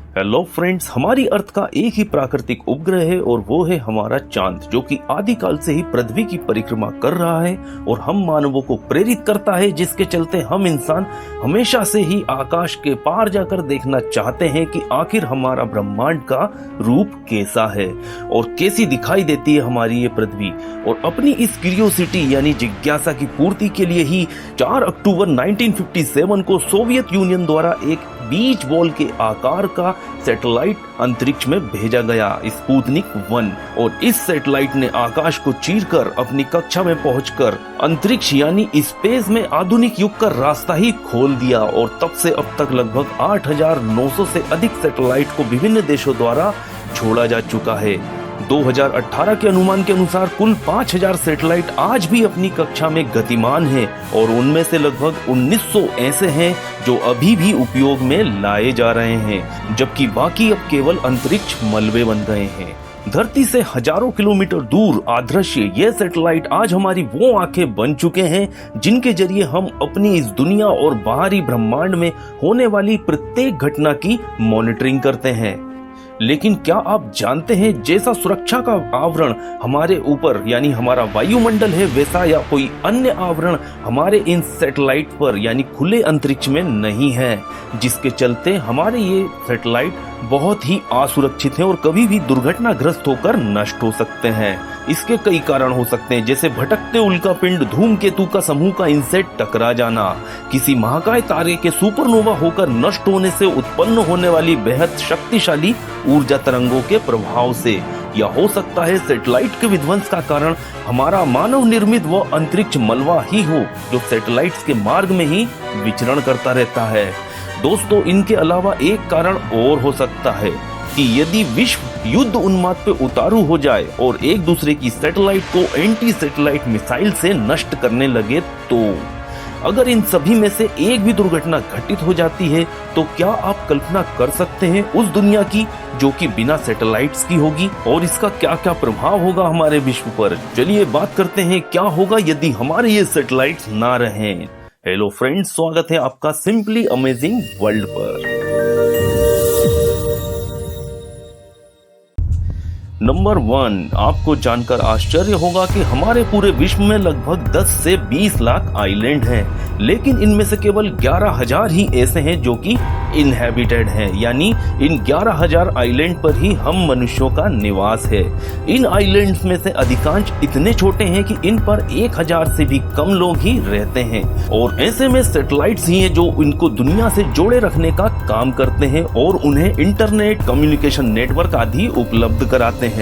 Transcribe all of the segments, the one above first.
Hello friends, हमारी अर्थ का एक ही प्राकृतिक उपग्रह है और वो है हमारा चांद, जो कि आदिकाल से ही पृथ्वी की परिक्रमा कर रहा है और हम मानवों को प्रेरित करता है, जिसके चलते हम इंसान हमेशा से ही आकाश के पार जाकर देखना चाहते हैं कि आखिर हमारा ब्रह्मांड का रूप कैसा है और कैसी दिखाई देती है हमारी ये पृथ्वी। और अपनी इस क्यूरियोसिटी यानी जिज्ञासा की पूर्ति के लिए ही 4 अक्टूबर 1957 को सोवियत यूनियन द्वारा एक बीच बॉल के आकार का सैटेलाइट अंतरिक्ष में भेजा गया, स्पुतनिक 1। और इस सैटेलाइट ने आकाश को चीरकर अपनी कक्षा में पहुंचकर अंतरिक्ष यानी स्पेस में आधुनिक युग का रास्ता ही खोल दिया। और तब से अब तक लगभग 8,900 से अधिक सैटेलाइट को विभिन्न देशों द्वारा छोड़ा जा चुका है। 2018 के अनुमान के अनुसार कुल 5,000 सैटेलाइट आज भी अपनी कक्षा में गतिमान हैं और उनमें से लगभग 1900 ऐसे हैं जो अभी भी उपयोग में लाए जा रहे हैं, जबकि बाकी अब केवल अंतरिक्ष मलबे बन गए हैं। धरती से हजारों किलोमीटर दूर अदृश्य ये सैटेलाइट आज हमारी वो आंखें बन चुके हैं जिनके जरिए हम अपनी इस दुनिया और बाहरी ब्रह्मांड में होने वाली प्रत्येक घटना की मॉनिटरिंग करते हैं। लेकिन क्या आप जानते हैं, जैसा सुरक्षा का आवरण हमारे ऊपर यानी हमारा वायुमंडल है, वैसा या कोई अन्य आवरण हमारे इन सैटेलाइट पर यानी खुले अंतरिक्ष में नहीं है, जिसके चलते हमारे ये सैटेलाइट बहुत ही असुरक्षित हैं और कभी भी दुर्घटनाग्रस्त होकर नष्ट हो सकते हैं। इसके कई कारण हो सकते हैं, जैसे भटकते उल्कापिंड, धूमकेतु का समूह का इनसे टकरा जाना, किसी महाकाय तारे के सुपरनोवा होकर नष्ट होने से उत्पन्न होने वाली बेहद शक्तिशाली ऊर्जा तरंगों के प्रभाव से, या हो सकता है सैटेलाइट के विध्वंस का कारण हमारा मानव निर्मित व अंतरिक्ष मलबा ही हो, जो सैटेलाइट्स के मार्ग में ही विचरण करता रहता है। दोस्तों, इनके अलावा एक कारण और हो सकता है कि यदि विश्व युद्ध उन्माद पे उतारू हो जाए और एक दूसरे की सैटेलाइट को एंटी सैटेलाइट मिसाइल से नष्ट करने लगे, तो अगर इन सभी में से एक भी दुर्घटना घटित हो जाती है तो क्या आप कल्पना कर सकते हैं उस दुनिया की जो कि बिना सैटेलाइट्स की होगी और इसका क्या क्या प्रभाव होगा हमारे विश्व पर। चलिए बात करते हैं क्या होगा यदि हमारे ये सैटेलाइट्स ना रहें। हेलो फ्रेंड्स, स्वागत है आपका सिंपली अमेजिंग वर्ल्ड पर। नंबर 1, आपको जानकर आश्चर्य होगा कि हमारे पूरे विश्व में लगभग 10 से 20 लाख आइलैंड हैं, लेकिन इनमें से केवल 11,000 ही ऐसे हैं जो कि इनहैबिटेड हैं, यानी इन 11,000 आइलैंड पर ही हम मनुष्यों का निवास है। इन आइलैंड्स में से अधिकांश इतने छोटे हैं कि इन पर 1,000 से भी कम लोग ही रहते हैं और ऐसे में सैटेलाइट्स ही हैं जो इनको दुनिया से जोड़े रखने का काम करते हैं और उन्हें इंटरनेट, कम्युनिकेशन नेटवर्क आदि उपलब्ध कराते हैं।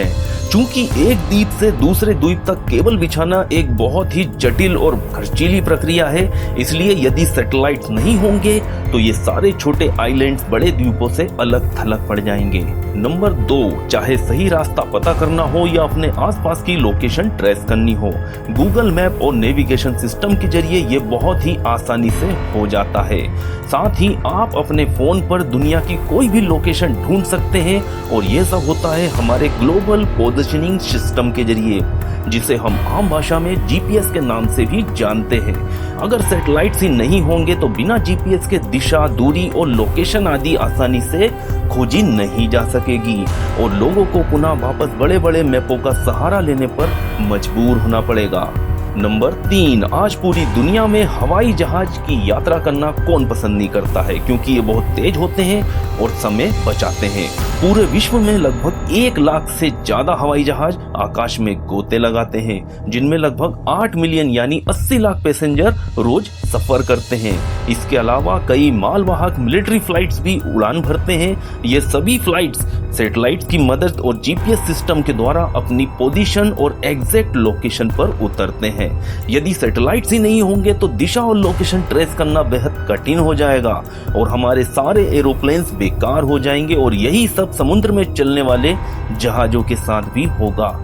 चूंकि एक द्वीप से दूसरे द्वीप तक केबल बिछाना एक बहुत ही जटिल और खर्चीली प्रक्रिया है, इसलिए यदि सैटेलाइट नहीं होंगे तो ये सारे छोटे आइलैंड्स बड़े द्वीपों से अलग थलग पड़ जाएंगे। नंबर 2, चाहे सही रास्ता पता करना हो या अपने आसपास की लोकेशन ट्रेस करनी हो, गूगल मैप और नेविगेशन सिस्टम के जरिए ये बहुत ही आसानी से हो जाता है। साथ ही आप अपने फोन पर दुनिया की कोई भी लोकेशन ढूंढ सकते हैं और ये सब होता है हमारे ग्लोबल पोजिशनिंग सिस्टम के जरिए, जिसे हम आम भाषा में जीपीएस के नाम से भी जानते हैं। अगर सैटेलाइट्स ही नहीं होंगे तो बिना जीपीएस के दिशा, दूरी और लोकेशन आदि आसानी से खोजी नहीं जा सकेगी और लोगों को पुनः वापस बड़े बड़े मैपों का सहारा लेने पर मजबूर होना पड़ेगा। नंबर 3, आज पूरी दुनिया में हवाई जहाज की यात्रा करना कौन पसंद नहीं करता है, क्योंकि ये बहुत तेज होते हैं और समय बचाते हैं। पूरे विश्व में लगभग 1 लाख से ज्यादा हवाई जहाज आकाश में गोते लगाते हैं, जिनमें लगभग 8 मिलियन यानी 80 लाख पैसेंजर रोज सफर करते हैं। इसके अलावा कई मालवाहक मिलिट्री फ्लाइट्स भी उड़ान भरते हैं। ये सभी फ्लाइट्स सैटेलाइट्स की मदद और जीपीएस सिस्टम के द्वारा अपनी पोजीशन और एग्जैक्ट लोकेशन पर उतरते हैं। यदि सैटेलाइट्स ही नहीं होंगे तो दिशा और लोकेशन ट्रेस करना बेहद कठिन हो जाएगा और हमारे सारे एरोप्लेन्स बेकार हो जाएंगे और यही सब समुद्र में चलने वाले जहाजों के साथ भी होगा।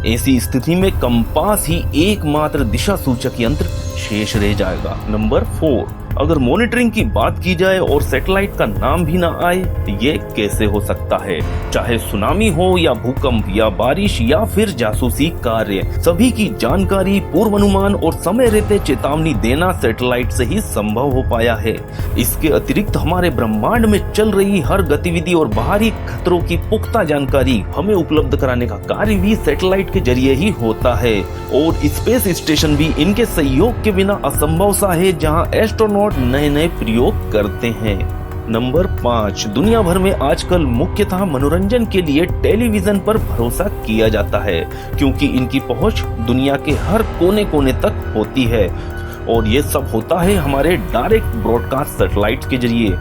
ऐसी स्थिति में कंपास ही एकमात्र दिशा सूचक यंत्र शेष रह जाएगा। नंबर 4, अगर मॉनिटरिंग की बात की जाए और सैटेलाइट का नाम भी ना आए, ये कैसे हो सकता है? चाहे सुनामी हो या भूकंप या बारिश या फिर जासूसी कार्य, सभी की जानकारी, पूर्वानुमान और समय रहते चेतावनी देना सैटेलाइट से ही संभव हो पाया है। इसके अतिरिक्त हमारे ब्रह्मांड में चल रही हर गतिविधि और बाहरी खतरों की पुख्ता जानकारी हमें उपलब्ध कराने का कार्य भी सैटेलाइट के जरिए ही होता है। और स्पेस स्टेशन भी इनके सहयोग के बिना असंभव सा है, जहां एस्ट्रोनॉट नए नए प्रयोग करते हैं। नंबर 5, दुनिया भर में आजकल मुख्यतः मनोरंजन के लिए टेलीविजन पर भरोसा किया जाता है, क्योंकि इनकी पहुंच दुनिया के हर कोने कोने तक होती है और ये सब होता है हमारे डायरेक्ट ब्रॉडकास्ट सैटेलाइट के जरिए।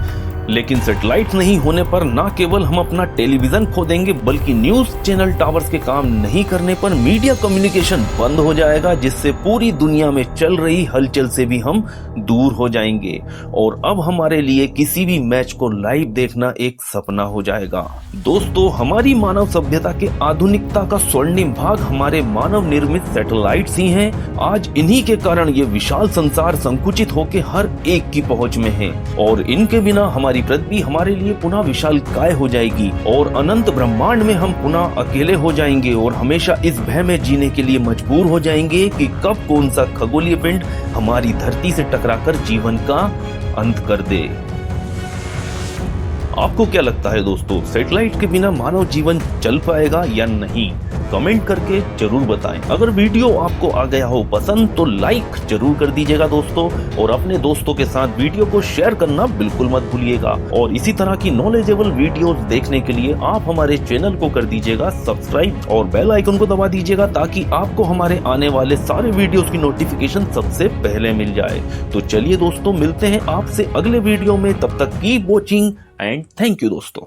लेकिन सैटेलाइट नहीं होने पर न केवल हम अपना टेलीविजन खो देंगे, बल्कि न्यूज चैनल टावर्स के काम नहीं करने पर मीडिया कम्युनिकेशन बंद हो जाएगा, जिससे पूरी दुनिया में चल रही हलचल से भी हम दूर हो जाएंगे और अब हमारे लिए किसी भी मैच को लाइव देखना एक सपना हो जाएगा। दोस्तों, हमारी मानव सभ्यता के आधुनिकता का स्वर्णिम भाग हमारे मानव निर्मित सैटेलाइट्स ही हैं। आज इन्हीं के कारण ये विशाल संसार संकुचित होकर हर एक की पहुंच में है और इनके बिना हमारी पृथ्वी हमारे लिए पुनः विशाल काय हो जाएगी और अनंत ब्रह्मांड में हम पुनः अकेले हो जाएंगे और हमेशा इस भय में जीने के लिए मजबूर हो जाएंगे कि कब कौन सा खगोलीय पिंड हमारी धरती से टकराकर जीवन का अंत कर दे। आपको क्या लगता है दोस्तों, सैटेलाइट के बिना मानव जीवन चल पाएगा या नहीं? कमेंट करके जरूर बताएं। अगर वीडियो आपको आ गया हो पसंद तो लाइक जरूर कर दीजिएगा दोस्तों, और अपने दोस्तों के साथ वीडियो को शेयर करना बिल्कुल मत भूलिएगा। और इसी तरह की नॉलेजेबल वीडियोस देखने के लिए आप हमारे चैनल को कर दीजिएगा सब्सक्राइब और बेल आइकन को दबा दीजिएगा, ताकि आपको हमारे आने वाले सारे वीडियोस की नोटिफिकेशन सबसे पहले मिल जाए। तो चलिए दोस्तों, मिलते हैं आपसे अगले वीडियो में। तब तक keep watching and thank you दोस्तों।